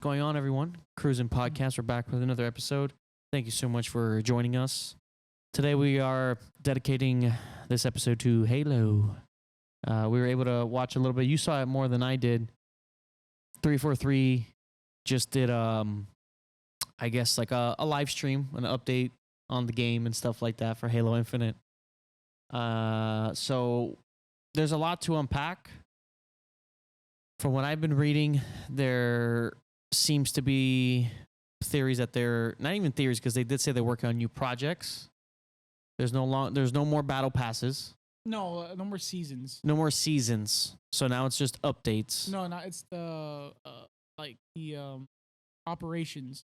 going on, everyone? Cruzin Podcast. We're back with another episode. Thank you so much for joining us. Today we are dedicating this episode to Halo. We were able to watch a little bit. You saw it more than I did. 343 just did, I guess, like a live stream, an update on the game and stuff like that for Halo Infinite. So there's a lot to unpack. From what I've been reading, there seems to be theories that they're not even theories because they did say they're working on new projects. There's no more battle passes. No, no more seasons. No more seasons. So now it's just updates. No, it's the operations.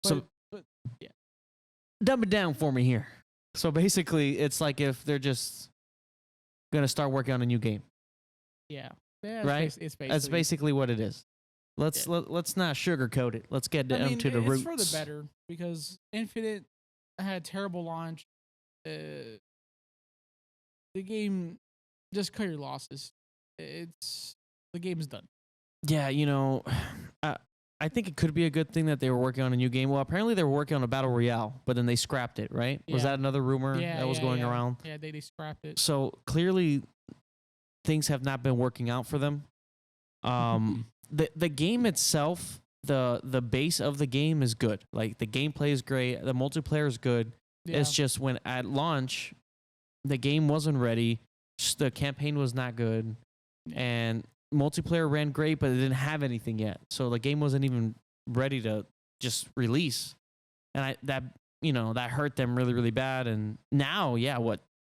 But yeah. Dumb it down for me here. So basically, it's like if they're just gonna start working on a new game. Yeah. Right? It's basically. That's basically what it is. Let's not sugarcoat it. Let's get down to the roots. It's for the better because Infinite had a terrible launch. The game, just cut your losses. The game is done. Yeah, I think it could be a good thing that they were working on a new game. Well, apparently they were working on a battle royale, but then they scrapped it. Right? Yeah. Was that another rumor that was going around? Yeah, they scrapped it. So clearly, things have not been working out for them. The game itself, the base of the game is good. Like the gameplay is great, the multiplayer is good. Yeah. It's just when at launch, the game wasn't ready, the campaign was not good, and multiplayer ran great, but it didn't have anything yet. So the game wasn't even ready to just release, and that hurt them really, really bad. And now,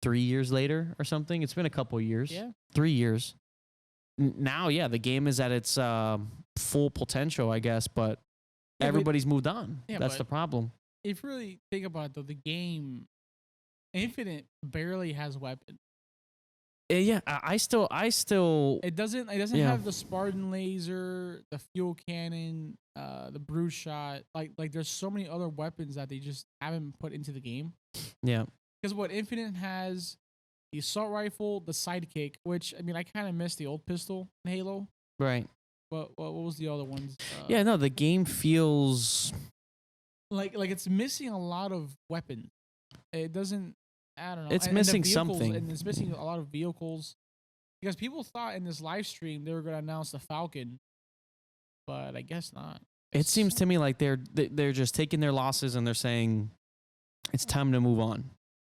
3 years later or something? It's been a couple years. Yeah. 3 years. Now, the game is at its full potential, I guess, but everybody's moved on. Yeah, That's the problem. If you really think about it, though, the game, Infinite barely has weapons. Yeah, I still. It doesn't have the Spartan laser, the fuel cannon, the Bruce shot. Like there's so many other weapons that they just haven't put into the game. Yeah. Because what Infinite has, the assault rifle, the sidekick, which I kind of miss the old pistol in Halo. Right. But what was the other ones? The game feels like it's missing a lot of weapons. It doesn't. I don't know. It's missing something. And it's missing a lot of vehicles. Because people thought in this live stream they were going to announce the Falcon, but I guess not. It seems to me like they're just taking their losses and they're saying it's time to move on,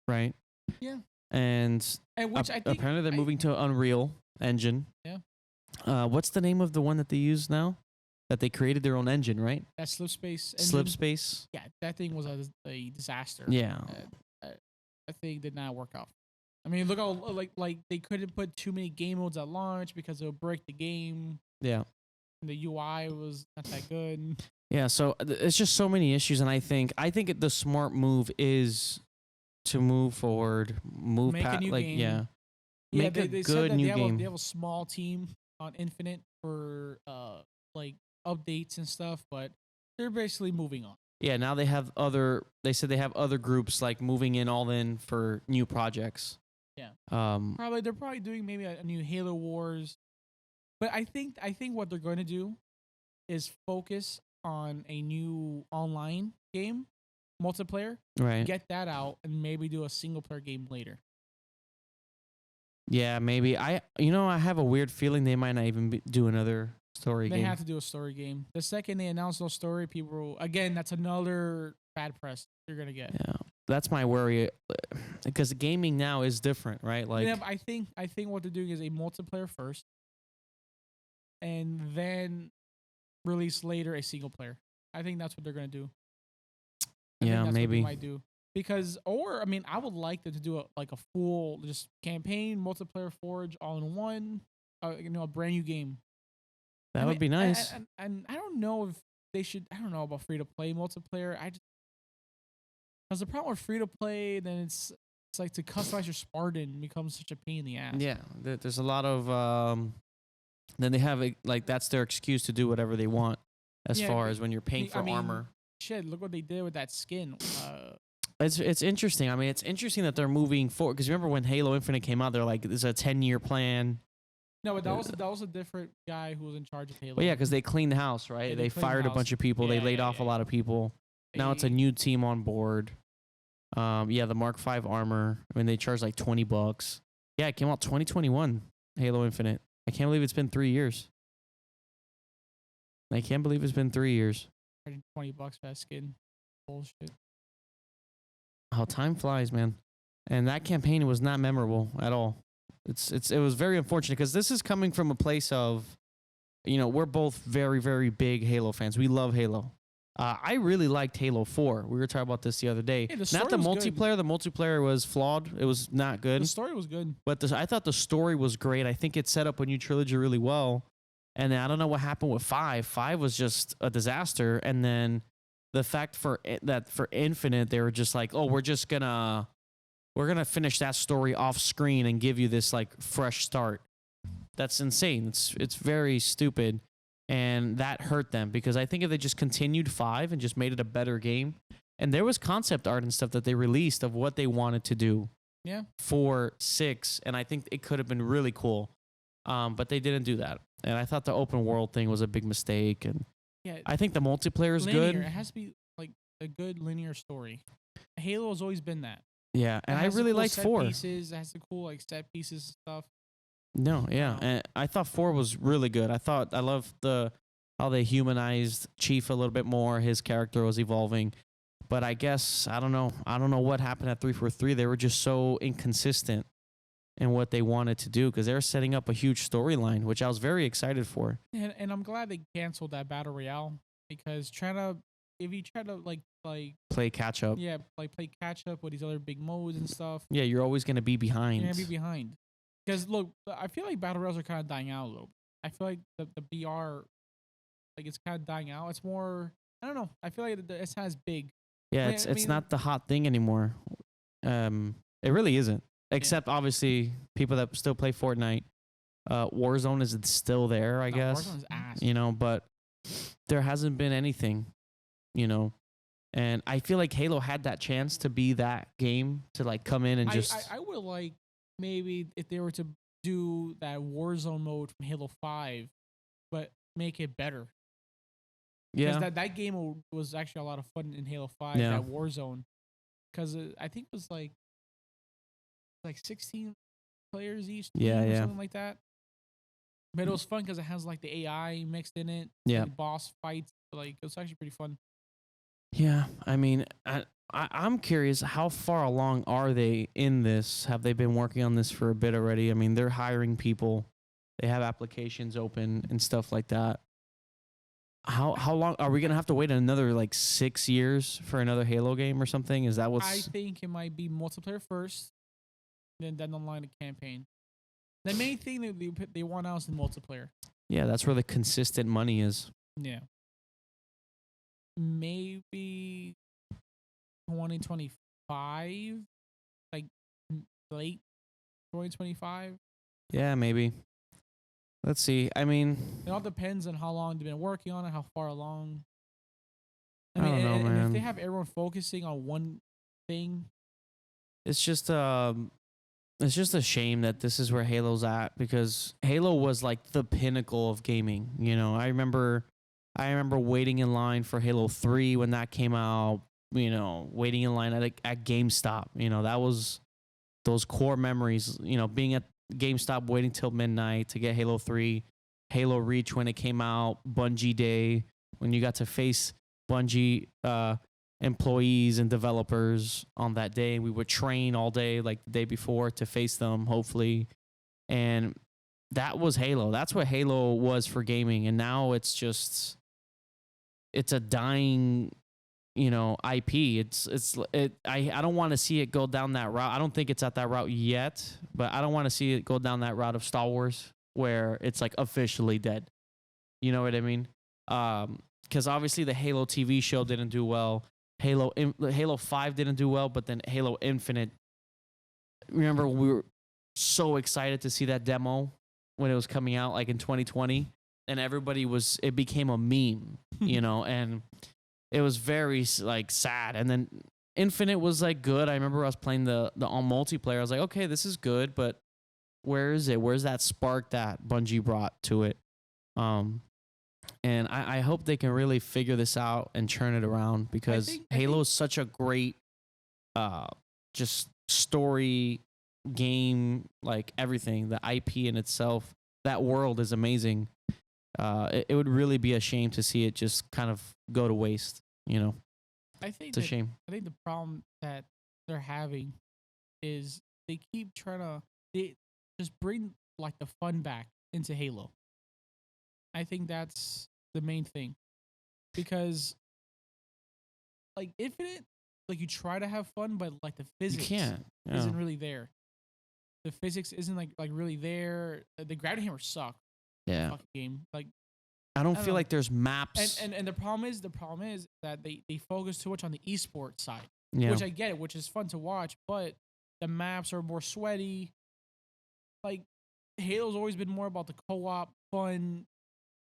right? Yeah. And which I think apparently they're moving to Unreal Engine. Yeah. What's the name of the one that they use now? That they created their own engine, right? That Slipspace engine. Slipspace. Yeah, that thing was a disaster. Yeah. That thing did not work out. Look how like they couldn't put too many game modes at launch because it would break the game. Yeah. And the UI was not that good. Yeah, so it's just so many issues, and I think the smart move is to move forward, Make a new game. Make a good new game. They have a small team on Infinite for updates and stuff, but they're basically moving on. Yeah, now they have they said they have other groups like moving in all in for new projects. Yeah. They're probably doing maybe a new Halo Wars. But I think what they're going to do is focus on a new online game, multiplayer. Right. Get that out and maybe do a single player game later. Yeah, maybe. I have a weird feeling they might not even do another story game. They have to do a story game. The second they announce no story, people again, that's another bad press you're going to get. Yeah. That's my worry because gaming now is different, right? Like I think what they're doing is a multiplayer first and then release later a single player. I think that's what they're going to do. Yeah, maybe. What they might do. Because I would like them to do a full just campaign, multiplayer, Forge all in one, a brand new game. That would be nice. And I don't know if they should. I don't know about free to play multiplayer. Because the problem with free to play, then it's like to customize your Spartan becomes such a pain in the ass. Yeah, there's a lot of. Then they have that's their excuse to do whatever they want, as far as when you're paying for armor. Shit, look what they did with that skin. It's interesting. It's interesting that they're moving forward because remember when Halo Infinite came out, they're like, "This is a 10-year plan." No, but that was a different guy who was in charge of Halo. Well, yeah, because they cleaned the house, right? Yeah, they they cleaned the fired a house. bunch of people. They Yeah, laid yeah, off a yeah, lot of people. Now it's a They- new team on board. Yeah, the Mark V armor. I mean, they charge like $20. Yeah, it came out 2021. Halo Infinite. I can't believe it's been 3 years. I can't believe it's been 3 years. $20 for that skin. Bullshit. How time flies, man. And that campaign was not memorable at all. It was very unfortunate because this is coming from a place of, we're both very, very big Halo fans. We love Halo. I really liked Halo 4. We were talking about this the other day. Hey, Not the was good. multiplayer. The multiplayer was flawed. It was not good. The story was good. But I thought the story was great. I think it set up a new trilogy really well. And then I don't know what happened with 5. 5 was just a disaster. And then the fact for Infinite, they were just like, oh, we're gonna finish that story off screen and give you this like fresh start. That's insane. It's very stupid. And that hurt them because I think if they just continued 5 and just made it a better game, and there was concept art and stuff that they released of what they wanted to do. Yeah. For 6, and I think it could have been really cool, but they didn't do that. And I thought the open world thing was a big mistake. And Yeah. I think the multiplayer is Linear. good. It has to be like a good linear story. Halo has always been that. Yeah, and I really liked 4. Pieces. It has the cool like set pieces and stuff. No, yeah, Wow. and I thought 4 was really good. I loved how they humanized Chief a little bit more. His character was evolving, but I guess I don't know what happened at 343. They were just so inconsistent in what they wanted to do because they were setting up a huge storyline, which I was very excited for. And I'm glad they canceled that battle royale because if you try to like Play catch up. yeah like play catch up with these other big modes and stuff, Yeah, you're always gonna be behind. you're gonna be behind. Because look, I feel like battle royales are kind of dying out a little. I feel like the BR, like it's kind of dying out. It's more, I don't know. I feel like it's not as big. Yeah, I it's mean- not the hot thing anymore. It really isn't. Except obviously people that still play Fortnite. Warzone is still there, I No, guess. Warzone's ass. But there hasn't been anything, And I feel like Halo had that chance to be that game to like come in and just I would like maybe if they were to do that Warzone mode from Halo 5, but make it better. Because yeah. that game was actually a lot of fun in Halo 5, Yeah. that Warzone. Because I think it was like 16 players each team Yeah, or yeah. something like that. But it was fun because it has like the AI mixed in it. Yeah. Like boss fights. Like it was actually pretty fun. Yeah, I mean, I'm curious, how far along are they in this? Have they been working on this for a bit already? I mean, they're hiring people. They have applications open and stuff like that. How long are we gonna have to wait another like 6 years for another Halo game or something? Is that I what's think it might be multiplayer first, then online a campaign. The main thing that they want now is the multiplayer. Yeah, that's where the consistent money is. Yeah. Maybe 2025, like late 2025. Yeah, maybe. Let's see. I mean, It all depends on how long they've been working on it, how far along. I don't know, and if man. they have everyone focusing on one thing, it's just a shame that this is where Halo's at because Halo was like the pinnacle of gaming. I remember waiting in line for Halo 3 when that came out. Waiting in line at GameStop. That was those core memories. Being at GameStop waiting till midnight to get Halo 3, Halo Reach when it came out, Bungie Day when you got to face Bungie employees and developers on that day. We would train all day, like the day before, to face them, hopefully. And that was Halo. That's what Halo was for gaming. And now it's a dying, IP. I don't want to see it go down that route. I don't think it's at that route yet, but I don't want to see it go down that route of Star Wars where it's like officially dead. You know what I mean? Because obviously the Halo TV show didn't do well. Halo 5 didn't do well, but then Halo Infinite. Remember, we were so excited to see that demo when it was coming out, like in 2020, and it became a meme, and it was very like sad. And then Infinite was like good. I remember I was playing the on multiplayer. I was like, okay, this is good, but Where is it? Where's that spark that Bungie brought to it? And I hope they can really figure this out and turn it around, because Halo is such a great just story game, like everything. The IP in itself, that world is amazing. It would really be a shame to see it just kind of go to waste. I think it's a shame. I think the problem that they're having is they keep trying to just bring like the fun back into Halo. I think that's the main thing, because like Infinite, like you try to have fun, but like the physics isn't really there. The physics isn't like really there. The gravity hammer suck. Yeah. Fucking game. Like I don't feel like there's maps. And the problem is that they focus too much on the esports side. Yeah. Which I get it, which is fun to watch, but the maps are more sweaty. Like Halo's always been more about the co-op, fun,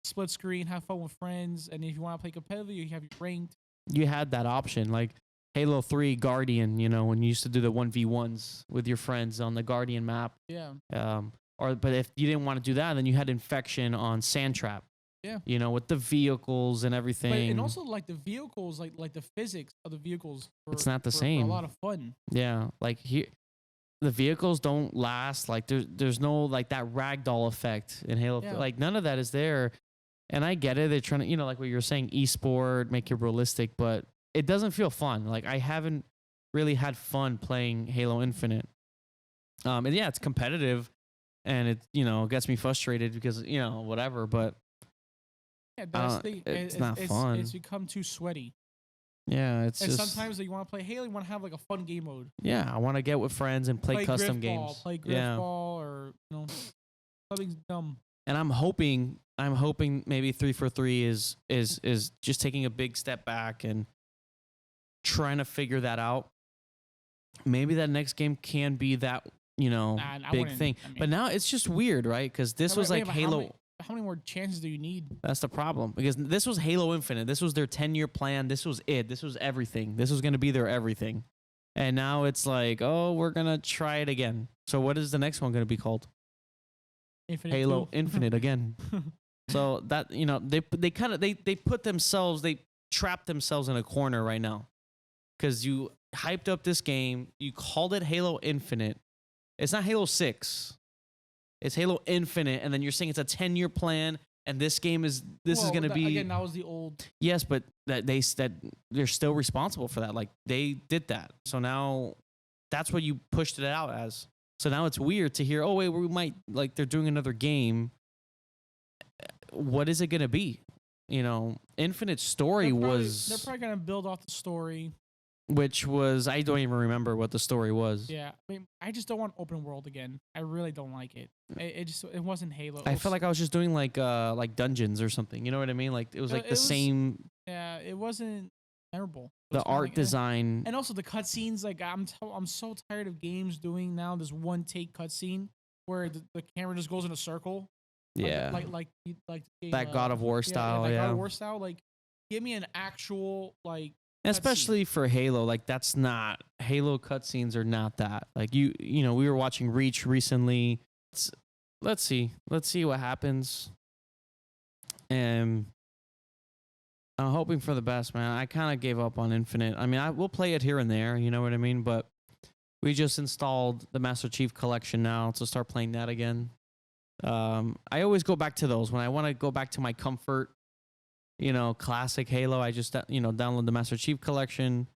split screen, have fun with friends, and if you want to play competitive, you have your ranked. You had that option, like Halo 3 Guardian, when you used to do the 1v1s with your friends on the Guardian map. Yeah. But if you didn't want to do that, then you had Infection on Sandtrap. Yeah. With the vehicles and everything. And also like the vehicles, like the physics of the vehicles. It's not the same. A lot of fun. Yeah, like here, the vehicles don't last. Like there's no like that ragdoll effect in Halo. Yeah. Like none of that is there. And I get it. They're trying to, like what you were saying, esport, make it realistic, but it doesn't feel fun. Like I haven't really had fun playing Halo Infinite. And yeah, it's competitive, and it gets me frustrated because whatever. But yeah, that's it's not fun. It's become too sweaty. Yeah, and sometimes you want to play Halo, you want to have like a fun game mode. Yeah, I want to get with friends and play custom games. Play Griffball, or something dumb. And I'm hoping maybe 343 is just taking a big step back and trying to figure that out. Maybe that next game can be that big thing. But now it's just weird, right? Because this was like Halo. How many more chances do you need? That's the problem, because this was Halo Infinite. This was their 10-year plan. This was it. This was everything. This was going to be their everything. And now it's like, oh, we're going to try it again. So what is the next one going to be called? Infinite Halo 2. Infinite again. So that, they put themselves, they trapped themselves in a corner right now, because you hyped up this game. You called it Halo Infinite. It's not Halo 6. It's Halo Infinite, and then you're saying it's a 10-year plan, and this game is going to be again. That was the old. Yes, but that they're still responsible for that. Like they did that, so now that's what you pushed it out as. So now it's weird to hear, oh wait, we might like they're doing another game. What is it going to be? Infinite Story they're probably going to build off the story. Which was, I don't even remember what the story was. Yeah, I mean, I just don't want open world again. I really don't like it. It wasn't Halo. I felt like I was just doing like dungeons or something. You know what I mean? Like it was like the same. Yeah, it wasn't memorable. The art design, and also the cutscenes. Like I'm so tired of games doing now this one take cutscene where the camera just goes in a circle. Yeah, like that God of War style. God of War style. Like, give me an actual like. Especially for Halo, like that's not Halo cutscenes are not that. Like we were watching Reach recently. Let's see what happens. And I'm hoping for the best, man. I kind of gave up on Infinite. I mean, I will play it here and there, you know what I mean? But we just installed the Master Chief Collection now to start playing that again. I always go back to those when I want to go back to my comfort. Classic Halo. I just, download the Master Chief Collection.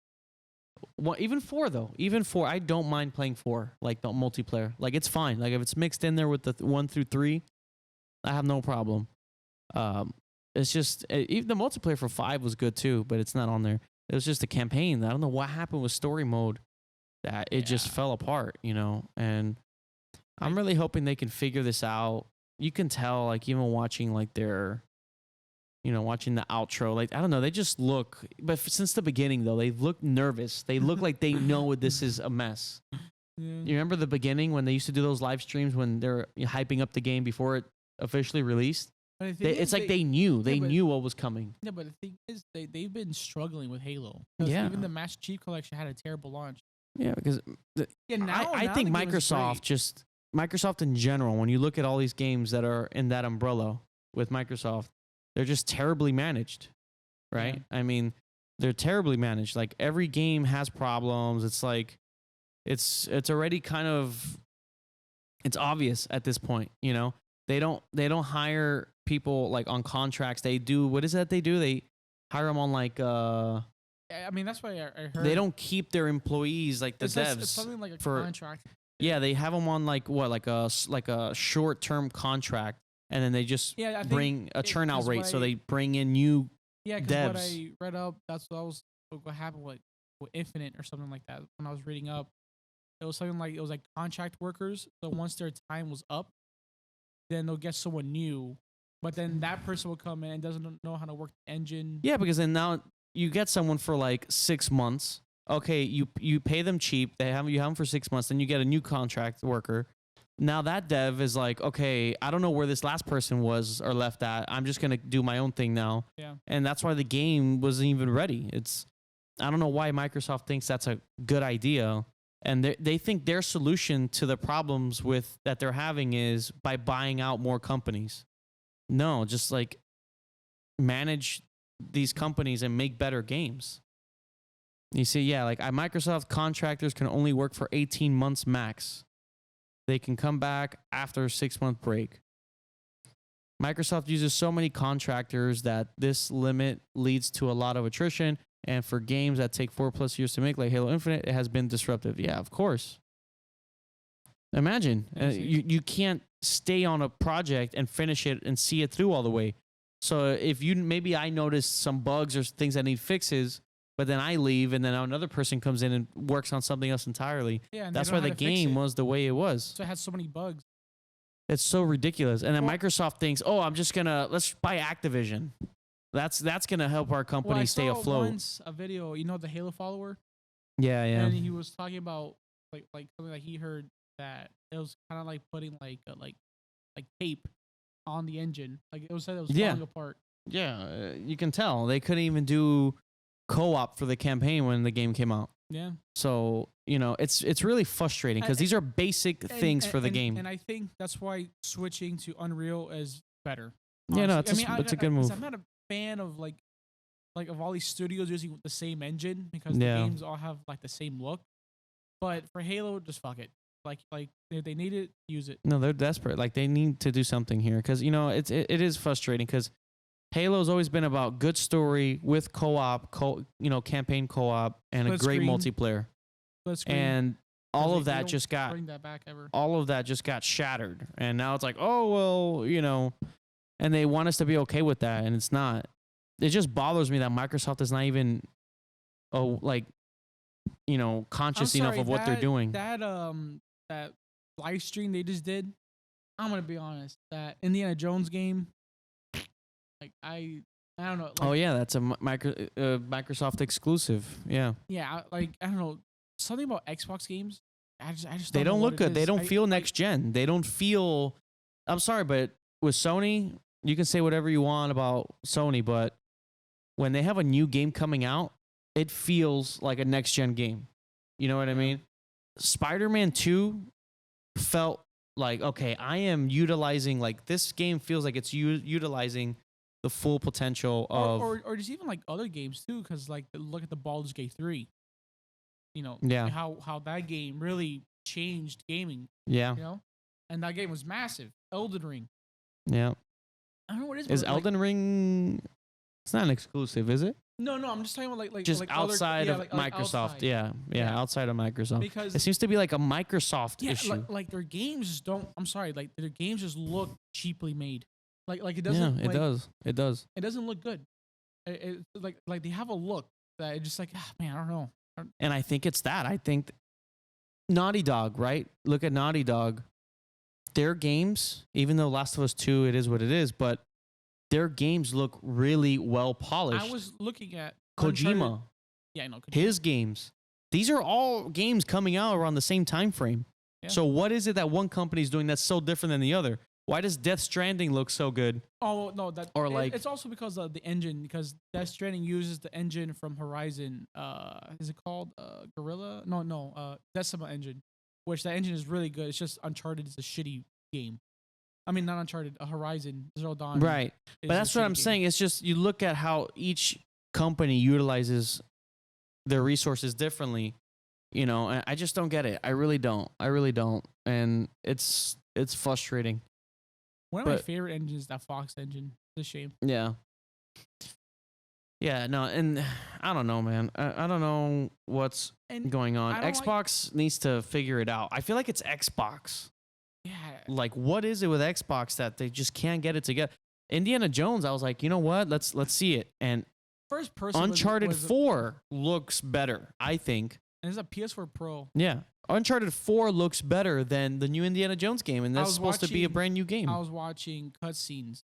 Even 4, though. Even 4. I don't mind playing 4, like the multiplayer. Like, it's fine. Like, if it's mixed in there with the 1 through 3, I have no problem. It's just, even the multiplayer for 5 was good, too, but it's not on there. It was just a campaign. I don't know what happened with story mode that it just fell apart, and I'm really hoping they can figure this out. You can tell, like, even watching, like, their... watching the outro, like, I don't know, they just look, but since the beginning, though, they look nervous. They look like they know this is a mess. Yeah. You remember the beginning when they used to do those live streams when they're hyping up the game before it officially released? It's like they knew what was coming. Yeah, but the thing is, they've been struggling with Halo. Yeah. Even the Master Chief Collection had a terrible launch. Yeah, because I think Microsoft Microsoft in general, when you look at all these games that are in that umbrella with Microsoft, they're just terribly managed, right? Yeah. I mean, they're terribly managed. Like every game has problems. It's like it's already kind of it's obvious at this point, you know. They don't hire people like on contracts. They do what is that they do? They hire them on like I mean, that's why I heard they don't keep their employees like the devs it's something like a for contract. yeah, they have them on like what like a short-term contract, and then they just Yeah, I think bring a turnout 'cause rate, what so I- they bring in new Yeah, because what devs. I read up, that's what happened with Infinite or something like that. When I was reading up, it was something like it was like contract workers. So once their time was up, then they'll get someone new. But then that person will come in and doesn't know how to work the engine. Yeah, because then now you get someone for like 6 months. Okay, you pay them cheap. You have them for 6 months. Then you get a new contract worker. Now that dev is like, okay, I don't know where this last person was or left at. I'm just gonna do my own thing now. Yeah. And that's why the game wasn't even ready. I don't know why Microsoft thinks that's a good idea. And they think their solution to the problems that they're having is by buying out more companies. No, just like manage these companies and make better games. You see, yeah, like Microsoft contractors can only work for 18 months max. They can come back after a 6-month break. Microsoft uses so many contractors that this limit leads to a lot of attrition. And for games that take 4+ years to make, like Halo Infinite, it has been disruptive. Yeah, of course. Imagine you can't stay on a project and finish it and see it through all the way. So if maybe I noticed some bugs or things that need fixes, but then I leave and then another person comes in and works on something else entirely. Yeah, and that's why the game was the way it was. So it had so many bugs. It's so ridiculous. And then Microsoft thinks, oh, let's buy Activision. That's gonna help our company stay afloat. Once a video, the Halo follower. Yeah. And he was talking about like something that he heard that it was kind of like putting like tape on the engine. Like it was said it was falling apart. Yeah, you can tell they couldn't even do co-op for the campaign when the game came out. Yeah. So it's really frustrating because these are basic things for the game. And I think that's why switching to Unreal is better. Honestly. Yeah, no, it's a good move. I'm not a fan of like of all these studios using the same engine because the games all have like the same look. But for Halo, just fuck it. Like if they need it, use it. No, they're desperate. Like they need to do something here because it is frustrating because Halo's always been about good story with co-op, campaign co-op, and a great multiplayer. And all of that just got bring that back ever. All of that just got shattered, and now it's like, oh well, and they want us to be okay with that, and it's not. It just bothers me that Microsoft is not even, conscious enough of what they're doing. That live stream they just did. I'm gonna be honest. That Indiana Jones game, like I don't know. Oh yeah, that's a Microsoft exclusive. Yeah. Yeah, I don't know, something about Xbox games. I just they don't look good. They don't feel like, next gen. They don't feel. I'm sorry, but with Sony, you can say whatever you want about Sony, but when they have a new game coming out, it feels like a next gen game. You know what I mean? Spider-Man 2 felt like, okay, I am utilizing, like, this game feels like it's utilizing the full potential of... Or just even, like, other games, too, because, like, look at the Baldur's Gate 3. How that game really changed gaming. Yeah. And that game was massive. Elden Ring. Yeah. I don't know what it is. Is Elden Ring... It's not an exclusive, is it? No, I'm just talking about just like outside of Microsoft. Outside. Yeah, outside of Microsoft. Because it seems to be like a Microsoft issue. Like their games just don't. I'm sorry, like their games just look cheaply made. Like it doesn't. Yeah, it does. It does. It doesn't look good. It like they have a look that it's just like, man, I don't know. And I think it's that. I think Naughty Dog, right? Look at Naughty Dog. Their games, even though Last of Us 2, it is what it is, but their games look really well polished. I was looking at Kojima. Uncharted. Yeah, I know. Kojima. His games. These are all games coming out around the same time frame. Yeah. So what is it that one company is doing that's so different than the other? Why does Death Stranding look so good? Oh no, it's also because of the engine. Because Death Stranding uses the engine from Horizon. Is it called Gorilla? No, Decima engine. which that engine is really good. It's just Uncharted is a shitty game. I mean, not Uncharted, Horizon Zero Dawn. Right. But that's what I'm saying. It's just you look at how each company utilizes their resources differently. You know, and I just don't get it. I really don't. And it's frustrating. One of my favorite engines is that Fox engine. It's a shame. Yeah. Yeah, no, and I don't know, man. I don't know what's going on. Xbox needs to figure it out. I feel like it's Xbox. Yeah. Like, what is it with Xbox that they just can't get it together? Indiana Jones, I was like, you know what? Let's see it. And first person Uncharted 4 looks better, I think. And it's a PS4 Pro. Yeah. Uncharted 4 looks better than the new Indiana Jones game, and that's supposed to be a brand new game. I was watching cutscenes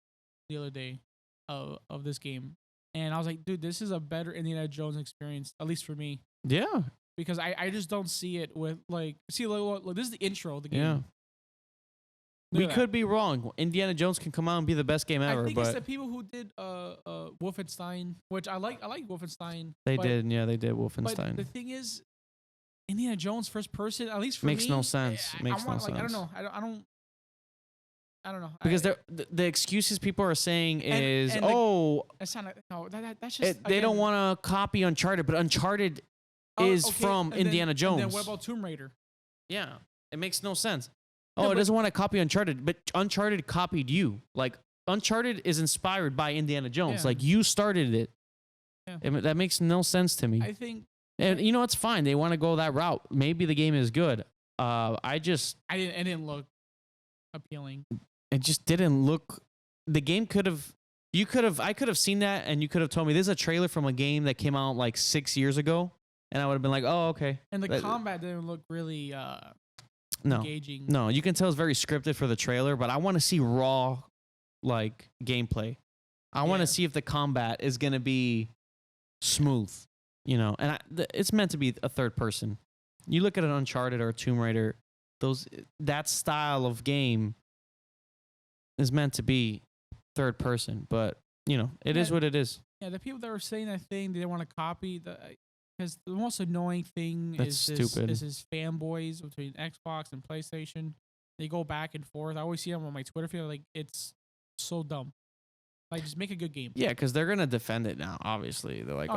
the other day of this game, and I was like, dude, this is a better Indiana Jones experience, at least for me. Yeah. Because I just don't see it with, like, look, this is the intro of the game. Yeah. We could be wrong. Indiana Jones can come out and be the best game ever. I think but it's the people who did Wolfenstein, which I like Wolfenstein. They did Wolfenstein. But the thing is, Indiana Jones first person, at least for makes me, no sense. Makes no sense. I don't know. I don't know. Because the excuses people are saying is, that's not that's just they don't want to copy Uncharted, but Uncharted is from Indiana Jones. And then what about Tomb Raider? Yeah, it makes no sense. It doesn't want to copy Uncharted, but Uncharted copied you. Like, Uncharted is inspired by Indiana Jones. Yeah. Like, you started it. Yeah. That makes no sense to me. I think... And, you know, it's fine. They want to go that route. Maybe the game is good. It didn't look appealing. It just didn't look... The game could have... I could have seen that, and you could have told me, this is a trailer from a game that came out, like, 6 years ago. And I would have been like, oh, okay. And the combat didn't look really... engaging. No, you can tell it's very scripted for the trailer, but I want to see raw, like, gameplay. I want to see if the combat is going to be smooth, you know. And it's meant to be a third person. You look at an Uncharted or a Tomb Raider, that style of game is meant to be third person, but, you know, it is what it is. Yeah, the people that were saying that thing, they want to copy because the most annoying thing is his fanboys between Xbox and PlayStation. They go back and forth. I always see them on my Twitter feed. Like, it's so dumb. Like, just make a good game. Yeah, because they're gonna defend it now. Obviously, they're like,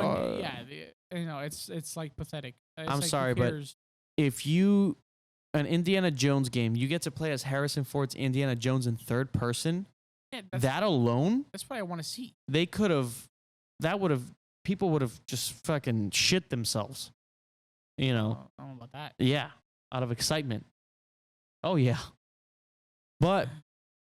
you know, it's like pathetic. I'm sorry, but if an Indiana Jones game, you get to play as Harrison Ford's Indiana Jones in third person. Yeah, that alone, that's what I want to see. They could have. That would have. People would have just fucking shit themselves. You know. I don't know about that. Yeah, out of excitement. Oh yeah, but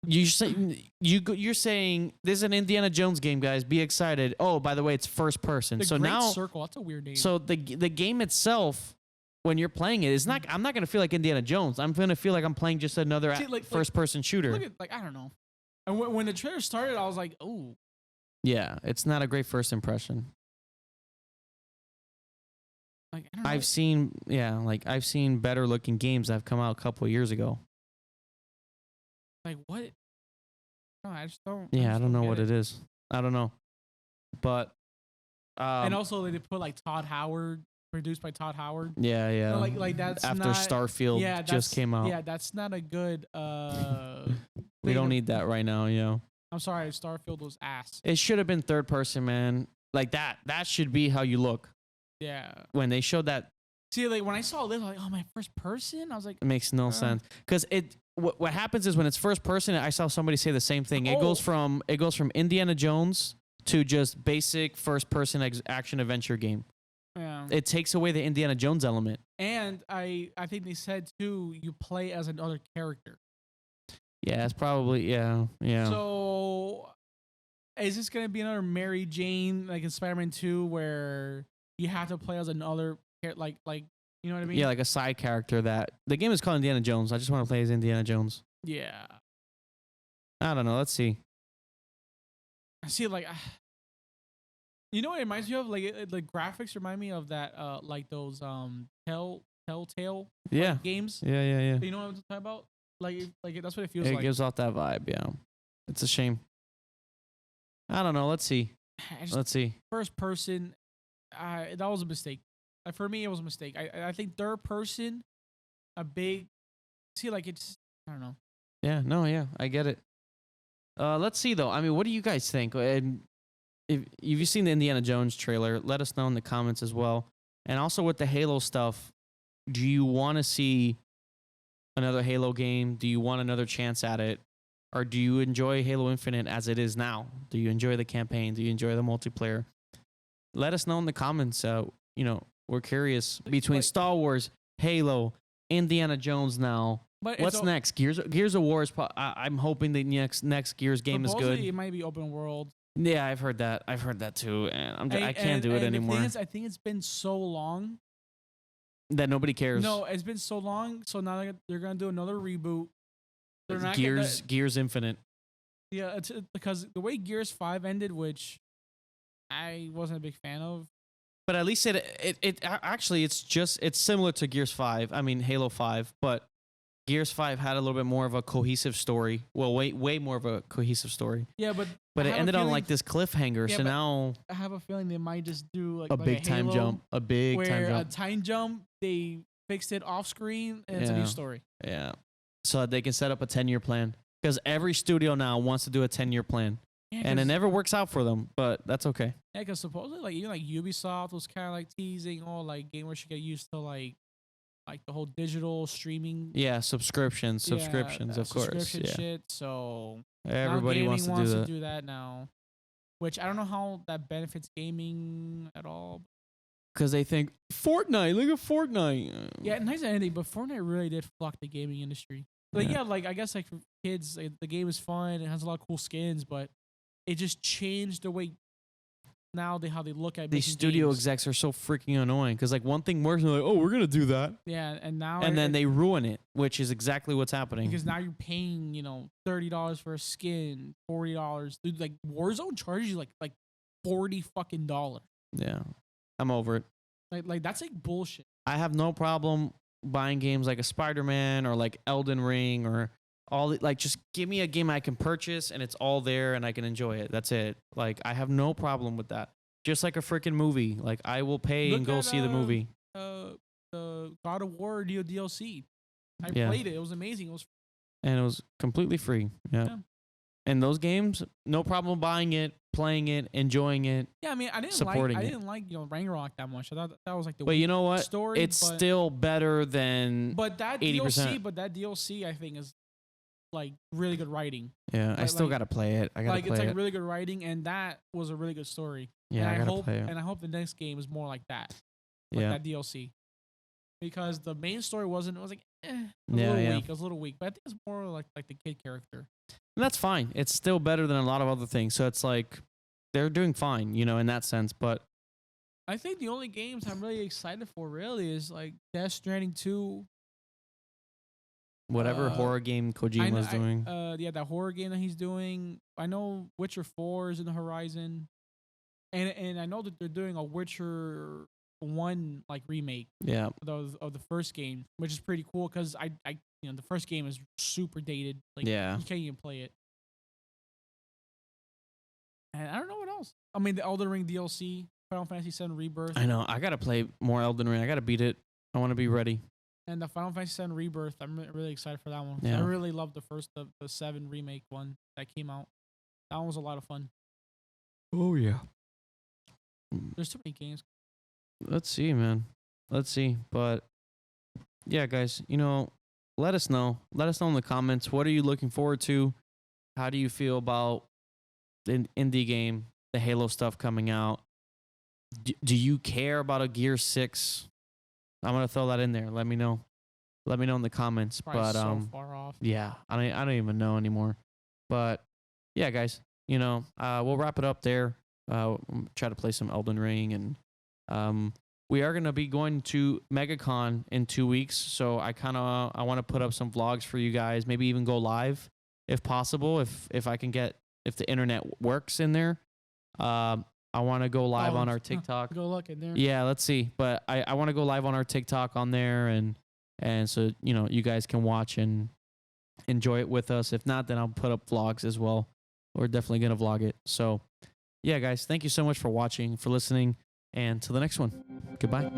you're saying this is an Indiana Jones game, guys. Be excited. Oh, by the way, it's first person. The Great Circle. That's a weird name. So the game itself, when you're playing it, is not. I'm not gonna feel like Indiana Jones. I'm gonna feel like I'm playing just another first person shooter. Look at, I don't know. And when the trailer started, I was like, oh. Yeah, it's not a great first impression. Like, I've seen better looking games that have come out a couple of years ago. Like, what? No, I just don't. Yeah, I don't know what it is. I don't know. But and also they put like Todd Howard, produced by Todd Howard. Yeah, yeah. So like that's after Starfield just came out. Yeah, that's not a good we don't need that right now, you know. I'm sorry, Starfield was ass. It should have been third person, man. Like that should be how you look. Yeah. When they showed that. See, like when I saw this, I'm like, oh, my first person? I was like, it makes no sense. Because what happens is when it's first person, I saw somebody say the same thing. It goes from Indiana Jones to just basic first person action adventure game. Yeah. It takes away the Indiana Jones element. And I think they said too, you play as another character. Yeah, it's probably yeah. So is this gonna be another Mary Jane like in Spider-Man 2 where you have to play as another like you know what I mean? Yeah, like a side character that the game is called Indiana Jones. I just want to play as Indiana Jones. Yeah. I don't know. Let's see. I see like you know what it reminds me of? Like the graphics remind me of that like those Telltale games. Yeah. You know what I'm talking about? Like that's what it feels like. It gives off that vibe, yeah. It's a shame. I don't know. Let's see. First person, that was a mistake. For me, it was a mistake. I think third person a big. See, like it's I don't know. Yeah, no, yeah, I get it. Let's see though. I mean, what do you guys think? And if you've seen the Indiana Jones trailer, let us know in the comments as well. And also with the Halo stuff, do you want to see another Halo game? Do you want another chance at it? Or do you enjoy Halo Infinite as it is now? Do you enjoy the campaign? Do you enjoy the multiplayer? Let us know in the comments. We're curious. Between Star Wars, Halo, Indiana Jones now, But what's next? Gears of War is. I'm hoping the next Gears game is good. It might be open world. Yeah, I've heard that. I've heard that too, and I can't do it anymore. The thing is, I think it's been so long that nobody cares. No, it's been so long. So now they're gonna do another reboot. They're not Gears Infinite. Yeah, it's because the way Gears 5 ended, which I wasn't a big fan of. But at least it actually it's similar to Gears 5. I mean Halo 5, but Gears 5 had a little bit more of a cohesive story. Well, way more of a cohesive story. Yeah, but it ended on like this cliffhanger. Yeah, so now I have a feeling they might just do like a big time jump. A big time jump. A time jump, they fixed it off screen and it's a new story. Yeah. So that they can set up a 10-year plan. Because every studio now wants to do a 10-year plan. Yeah, and it never works out for them, but that's okay. Yeah, because supposedly like even like Ubisoft was kind of like teasing, gamers should get used to like the whole digital streaming. Yeah, subscriptions, of course. Subscription shit. So everybody wants to do that now, which I don't know how that benefits gaming at all. Because they think Fortnite, look at Fortnite. Yeah, nice and anything, but Fortnite really did fuck the gaming industry. Like I guess like for kids, the game is fun. It has a lot of cool skins, but it just changed the way now how they look at these studio execs are so freaking annoying because like one thing works and they're like, oh, we're gonna do that. Yeah, and then they ruin it, which is exactly what's happening. Because now you're paying $30 for a skin, $40. Dude, like Warzone charges you like $40 fucking dollars. Yeah, I'm over it. Like that's like bullshit. I have no problem buying games like a Spider-Man or like Elden Ring or just give me a game I can purchase and it's all there and I can enjoy it. That's it. Like I have no problem with that. Just like a freaking movie. Like I will pay and go see the movie. The God of War DLC. I played it. It was amazing. And it was completely free. Yeah. And those games, no problem buying it, playing it, enjoying it. Yeah, I mean, I didn't like Ragnarok that much. I thought that was like the. But you know what? Story, it's still better than. But that 80%. DLC, I think is like really good writing. Yeah, I still gotta play it. I gotta play it. It's like really good writing, and that was a really good story. Yeah, and I gotta play it. And I hope the next game is more like that. Like that DLC. Because the main story wasn't. It was like a little weak. It was a little weak, but I think it's more like the kid character. And that's fine. It's still better than a lot of other things. So it's like they're doing fine, in that sense. But I think the only games I'm really excited for really is like Death Stranding 2. Whatever horror game Kojima's doing. That horror game that he's doing. I know Witcher 4 is in the horizon. And I know that they're doing a Witcher 1 like remake. Yeah. Of the first game, which is pretty cool because the first game is super dated. Like you can't even play it. And I don't know what else. I mean, the Elden Ring DLC, Final Fantasy VII Rebirth. I know. I gotta play more Elden Ring. I gotta beat it. I want to be ready. And the Final Fantasy VII Rebirth, I'm really excited for that one. Yeah. I really loved the 7 remake one that came out. That one was a lot of fun. Oh yeah. There's too many games. Let's see, man. Let's see. But yeah, guys, let us know. Let us know in the comments. What are you looking forward to? How do you feel about the indie game, the Halo stuff coming out? Do you care about a Gear 6? I'm gonna throw that in there. Let me know. Let me know in the comments. Probably so far off. Yeah, I don't even know anymore. But yeah, guys, we'll wrap it up there. Try to play some Elden Ring, and we are gonna be going to MegaCon in 2 weeks. So I want to put up some vlogs for you guys. Maybe even go live if possible. If I can get the internet works in there. I want to go live on our TikTok. Go look in there. Yeah, let's see. But I want to go live on our TikTok on there, and so you guys can watch and enjoy it with us. If not, then I'll put up vlogs as well. We're definitely gonna vlog it. So yeah, guys, thank you so much for watching, for listening, and till the next one. Goodbye.